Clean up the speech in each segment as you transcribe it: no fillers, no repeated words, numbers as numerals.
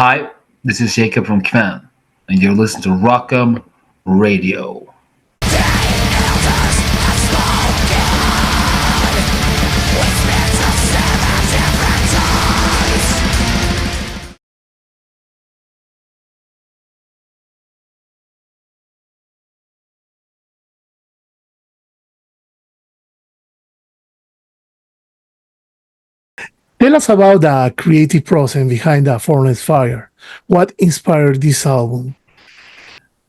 Hi, this is Jacob from KVAEN, and you're listening to Rockum Radio. Tell us about the creative process behind the Formless Fire. What inspired this album?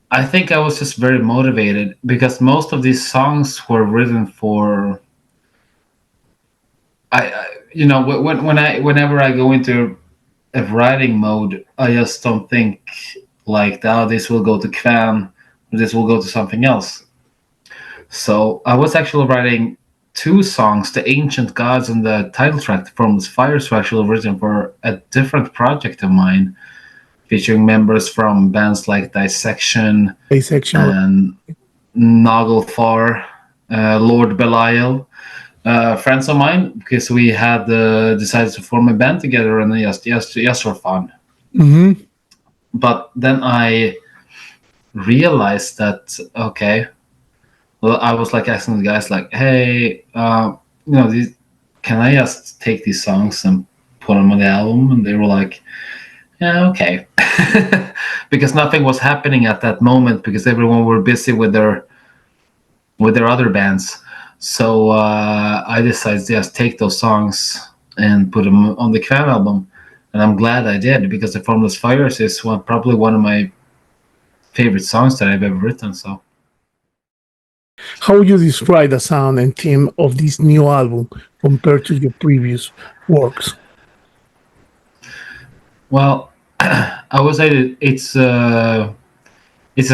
I think I was just very motivated because most of these songs were written for whenever I go into a writing mode, I just don't think like, oh, this will go to KVAEN, or this will go to something else. So I was actually writing two songs, The Ancient Gods and the title track, The Formless Fires, were actually written for a different project of mine, featuring members from bands like Dissection Asexual. and Nagelfar, Lord Belial, friends of mine, because we had decided to form a band together and just for fun. Mm-hmm. But then I realized that, okay, well, I was like asking the guys, like, hey, can I just take these songs and put them on the album? And they were like, yeah, okay. Because nothing was happening at that moment because everyone were busy with their other bands. So I decided to just take those songs and put them on the KVAEN album. And I'm glad I did, because The Formless Fires is probably one of my favorite songs that I've ever written. So How would you describe the sound and theme of this new album compared to your previous works? well, I would say that it's a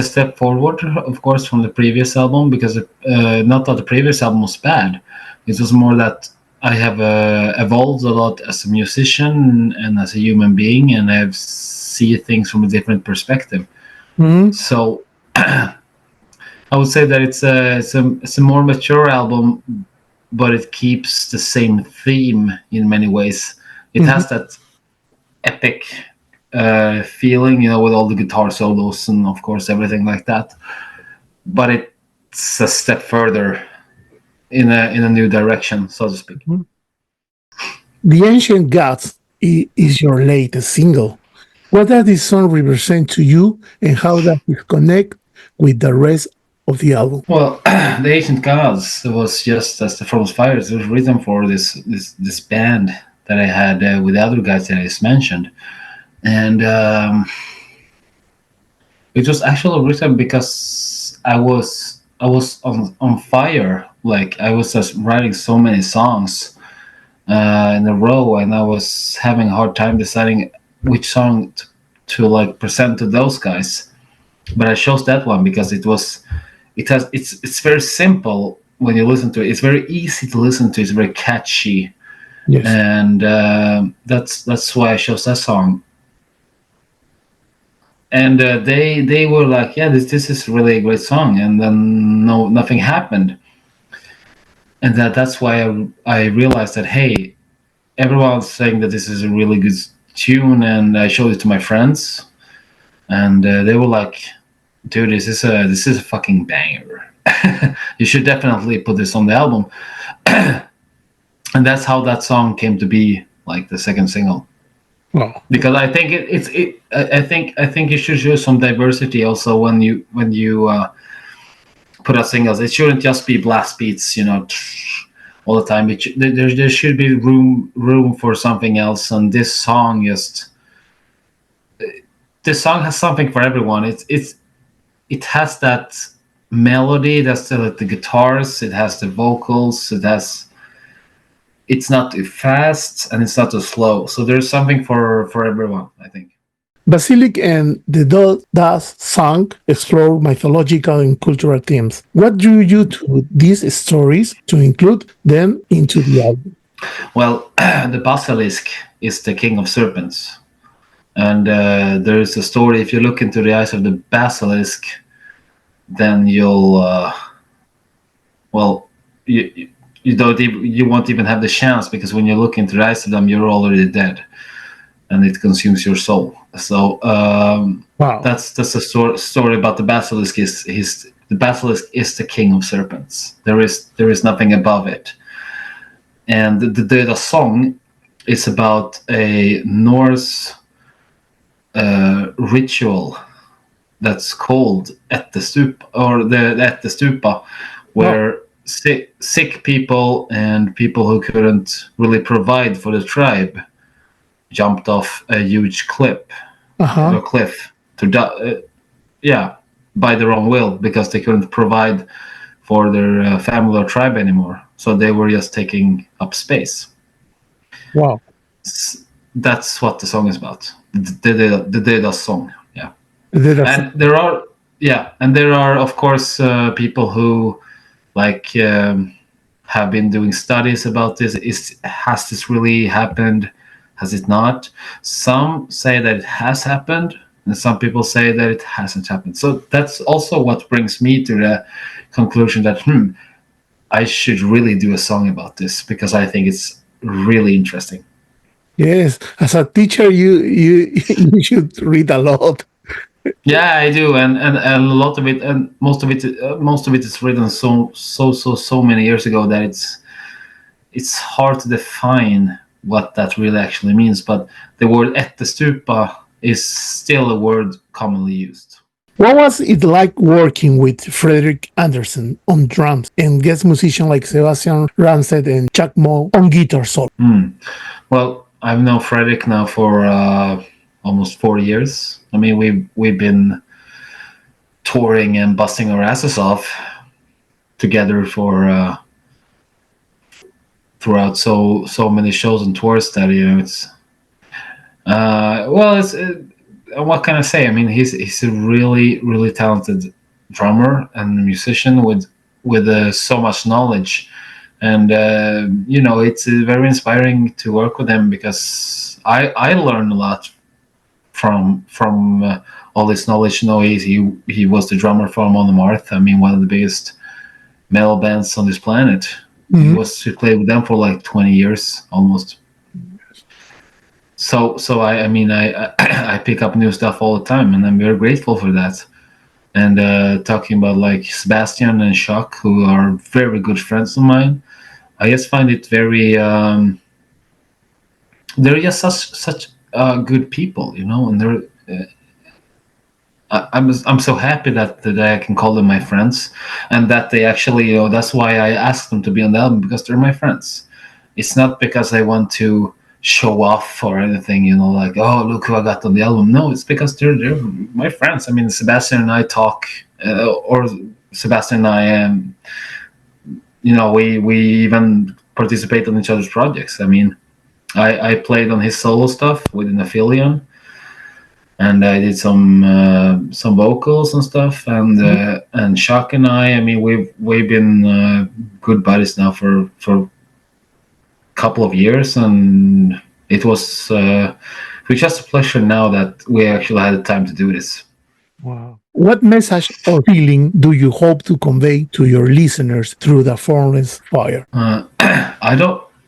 step forward, of course, from the previous album, because not that the previous album was bad. It was more that I have evolved a lot as a musician and as a human being, and I see things from a different perspective. Mm-hmm. So I would say that it's a more mature album, but it keeps the same theme in many ways. It has that epic feeling, with all the guitar solos and of course everything like that. But it's a step further in a new direction, so to speak. The Ancient Gods is your latest single. What does this song represent to you, and how does it connect with the rest of the album? Well, The Ancient Gods was just as The Formless Fires. It was written for this band that I had with the other guys that I just mentioned. And it was actually written because I was on fire. Like, I was just writing so many songs in a row, and I was having a hard time deciding which song to like present to those guys. But I chose that one because it's very simple when you listen to it. It's very easy to listen to. It's very catchy. Yes. And that's why I chose that song. And they were like, yeah, this is really a great song. And then nothing happened. And that's why I realized that, hey, everyone's saying that this is a really good tune, and I showed it to my friends, and they were like, dude, this is a fucking banger. You should definitely put this on the album. And that's how that song came to be, like the second single. Wow. Because I think I think you should show some diversity also when you put out singles. It shouldn't just be blast beats, all the time. There should be room for something else. And this song has something for everyone. It has that melody, that's the guitars, it has the vocals, it's not too fast and it's not too slow. So there's something for everyone, I think. Basilic and the Dust song explore mythological and cultural themes. What drew you to these stories to include them into the album? Well, the basilisk is the king of serpents. And there is a story, if you look into the eyes of the basilisk, then you'll, you won't even have the chance, because when you look into the eyes of them, you're already dead. and it consumes your soul. So Wow. that's the story about the basilisk. The basilisk is the king of serpents. There is nothing above it. And the song is about a Norse ritual that's called Ättestupa, or the Ättestupa, where sick people and people who couldn't really provide for the tribe jumped off a huge cliff to die. By their own will, because they couldn't provide for their family or tribe anymore. So they were just taking up space. Wow. That's what the song is about. The Deda song. Yeah. And there are of course people who have been doing studies about this. Has this really happened? Has it not? Some say that it has happened, and some people say that it hasn't happened. So that's also what brings me to the conclusion that I should really do a song about this, because I think it's really interesting. Yes, as a teacher, you should read a lot. Yeah, I do, and a lot of it, and most of it is written so many years ago that it's hard to define what that really actually means. But the word ättestupa is still a word commonly used. What was it like working with Fredrik Andersen on drums and guest musicians like Sebastian Ransted and Chuck Moe on guitar solo? Well, I've known Fredrik now for almost 4 years. I mean, we've been touring and busting our asses off together for throughout so many shows and tours that it's what can I say? I mean, he's a really talented drummer and musician with so much knowledge, and it's very inspiring to work with him, because I learned a lot from all this knowledge. He was the drummer for On the Marth. I mean, one of the biggest metal bands on this planet. Mm-hmm. He played with them for like 20 years almost. So I pick up new stuff all the time, and I'm very grateful for that. And talking about like Sebastian and Chuck, who are very good friends of mine, I just find it very they're just such good people, and they're I'm so happy that I can call them my friends, and that they actually, that's why I asked them to be on the album, because they're my friends. It's not because I want to show off or anything, like, oh, look who I got on the album. No, it's because they're my friends. I mean, Sebastian and I talk, or Sebastian and I, we even participate on each other's projects. I mean, I played on his solo stuff with Aphelion, and I did some vocals and stuff, and Chuck and I mean, we've been good buddies now for couple of years, and it was just a pleasure now that we actually had the time to do this. Wow. What message or feeling do you hope to convey to your listeners through the Formless Fire?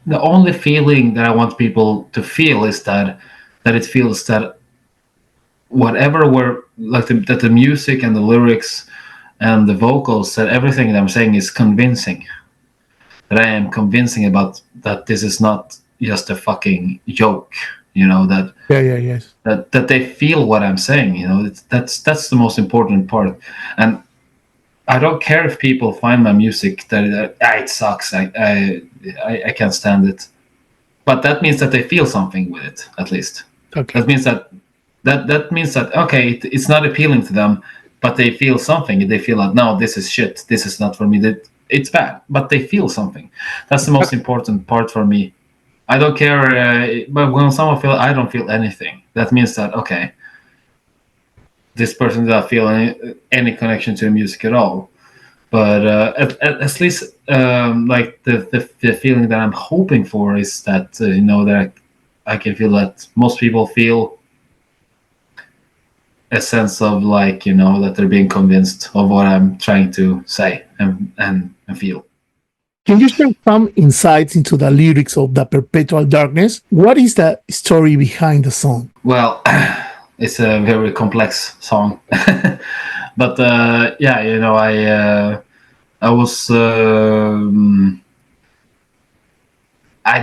The only feeling that I want people to feel is that it feels that whatever that the music and the lyrics and the vocals, that everything that I'm saying is convincing. That I am convincing about that this is not just a fucking joke, that yes, that they feel what I'm saying, that's the most important part. And I don't care if people find my music that it sucks, I can't stand it, but that means that they feel something with it, at least. Okay. That means that okay, it's not appealing to them, but they feel something. They feel like, no, this is shit, this is not for me, that it's bad, but they feel something. That's the most important part for me. I don't care, but when someone feels I don't feel anything, that means that, okay, this person doesn't feel any connection to the music at all. But at least like the feeling that I'm hoping for is that that I can feel that most people feel a sense of like, that they're being convinced of what I'm trying to say and feel. Can you share some insights into the lyrics of The Perpetual Darkness? What is the story behind the song? Well, it's a very complex song, but yeah, I was I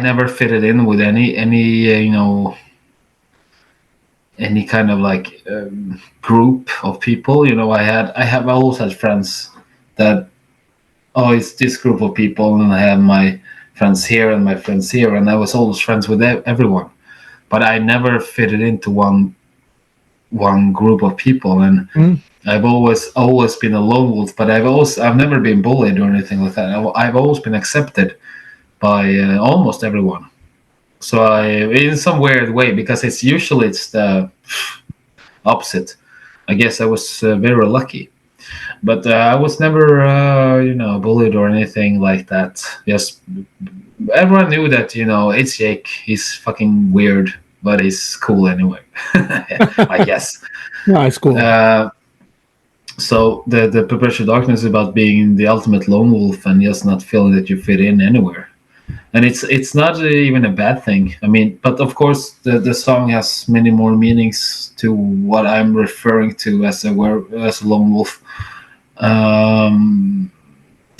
never fitted in with any kind of like group of people. I always had friends that, oh, it's this group of people, and I have my friends here and my friends here, and I was always friends with everyone, but I never fitted into one group of people. And I've always been a lone wolf, but I've never been bullied or anything like that. I've always been accepted by almost everyone. So in some weird way, because it's the opposite. I guess I was very lucky, but I was never bullied or anything like that. Just everyone knew that it's Jake. He's fucking weird, but he's cool anyway. I guess. No, it's cool. So the Perpetual Darkness is about being the ultimate lone wolf and just not feeling that you fit in anywhere. And it's not even a bad thing. I mean, but of course the song has many more meanings to what I'm referring to as a lone wolf, and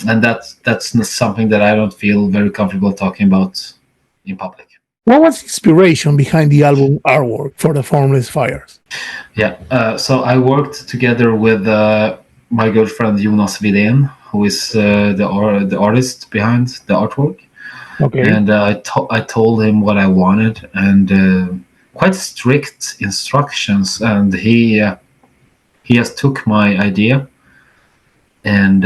that's not something that I don't feel very comfortable talking about in public. What was the inspiration behind the album artwork for the Formless Fires? Yeah, so I worked together with my good friend Jonas Widén, who is the artist behind the artwork. Okay. And I told him what I wanted, and quite strict instructions, and he just took my idea and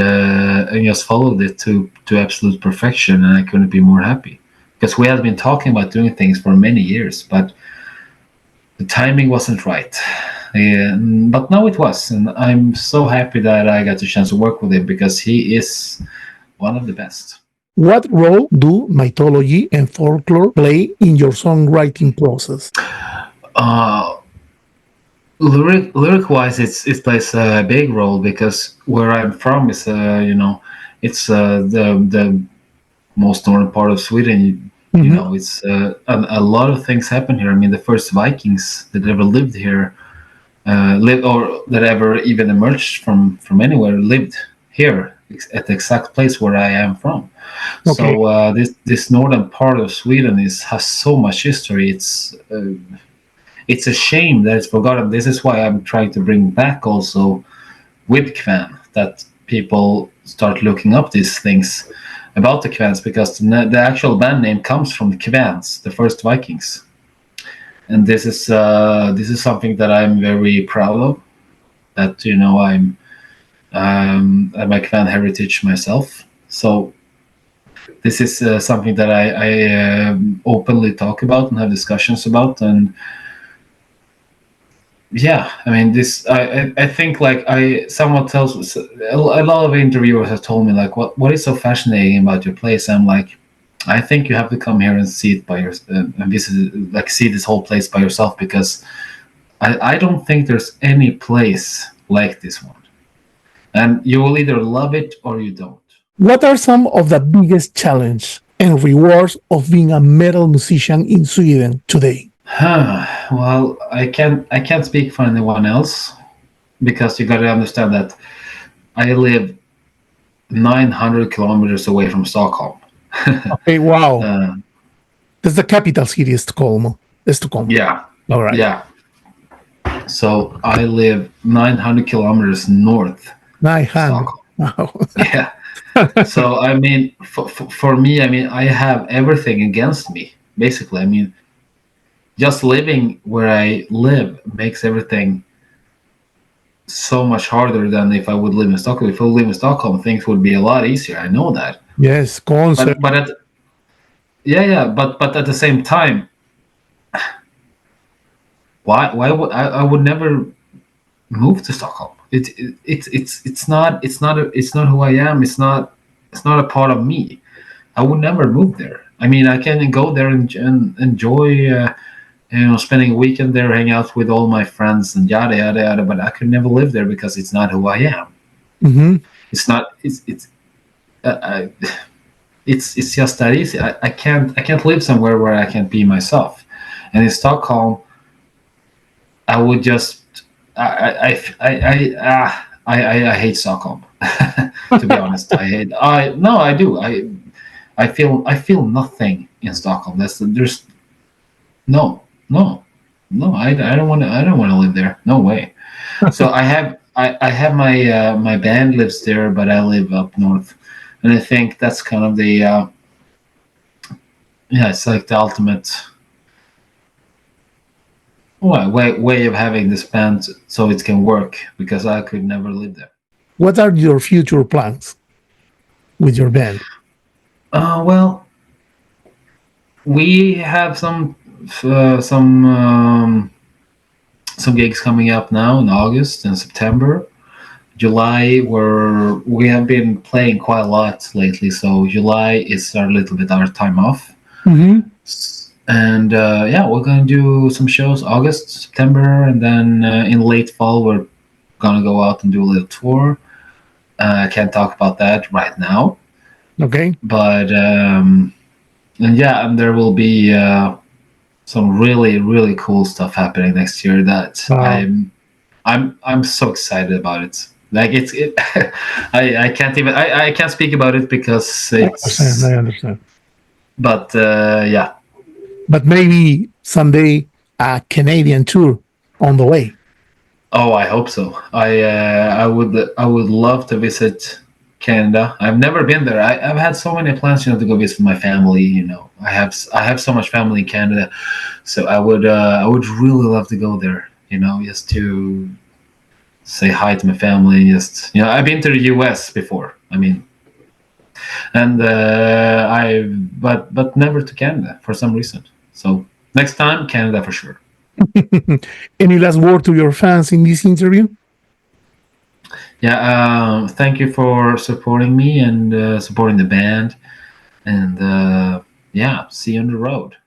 just followed it to absolute perfection, and I couldn't be more happy, because we had been talking about doing things for many years, but the timing wasn't right. But now it was, and I'm so happy that I got the chance to work with him, because he is one of the best. What role do mythology and folklore play in your songwriting process? Lyric-wise, it plays a big role, because where I'm from is it's the most northern part of Sweden. Mm-hmm. It's a lot of things happen here. I mean, the first Vikings that ever lived here, or that ever even emerged from anywhere, lived here at the exact place where I am from. Okay. So this northern part of Sweden has so much history. It's a shame that it's forgotten. This is why I'm trying to bring back also with KVAEN, that people start looking up these things about the KVAENs, because the actual band name comes from the KVAENs, the first Vikings. And this is something that I'm very proud of, that I'm my KVAEN heritage myself. So this is something that I openly talk about and have discussions about. And yeah, I mean, I think, like, someone tells a lot of interviewers have told me, like, what is so fascinating about your place? I'm like, I think you have to come here and see it see this whole place by yourself, because I don't think there's any place like this one, and you will either love it or you don't. What are some of the biggest challenges and rewards of being a metal musician in Sweden today? Well, I can't speak for anyone else, because you got to understand that I live 900 kilometers away from Stockholm. Okay, wow. That's the capital city, Stockholm. Yeah. All right. Yeah. So I live 900 kilometers north. 900. Wow. Yeah. So I mean, for me, I mean, I have everything against me, basically. I mean, just living where I live makes everything so much harder than if I would live in Stockholm. If I would live in Stockholm, things would be a lot easier. I know that. Yes, concert. But at the same time, why would I would never move to Stockholm? It's not who I am. It's not a part of me. I would never move there. I mean, I can go there and enjoy spending a weekend there, hang out with all my friends and yada yada yada. But I could never live there, because it's not who I am. Mm-hmm. It's not. it's just that easy. I can't live somewhere where I can't be myself. And in Stockholm, I would just I hate Stockholm. To be honest, I do. I feel nothing in Stockholm. There's no. I don't want to live there. No way. So I have my band lives there, but I live up north, and I think that's kind of the it's like the ultimate way of having this band so it can work, because I could never live there. What are your future plans with your band? Well, we have some gigs coming up now in August and September. July, where we have been playing quite a lot lately, so July is a little bit our time off. Mm-hmm. And we're gonna do some shows August, September, and then in late fall we're gonna go out and do a little tour. I can't talk about that right now. Okay. But and there will be some really, really cool stuff happening next year that I'm so excited about it. Like I can't even I can't speak about it because it's I understand. But yeah. But maybe someday a Canadian tour on the way. Oh, I hope so. I would love to visit Canada. I've never been there. I've had so many plans, to go visit my family. I have so much family in Canada, so I would really love to go there. Just to say hi to my family. Just I've been to the U.S. before. And but never to Canada for some reason. So next time, Canada for sure. Any last word to your fans in this interview? Yeah, thank you for supporting me and supporting the band. And see you on the road.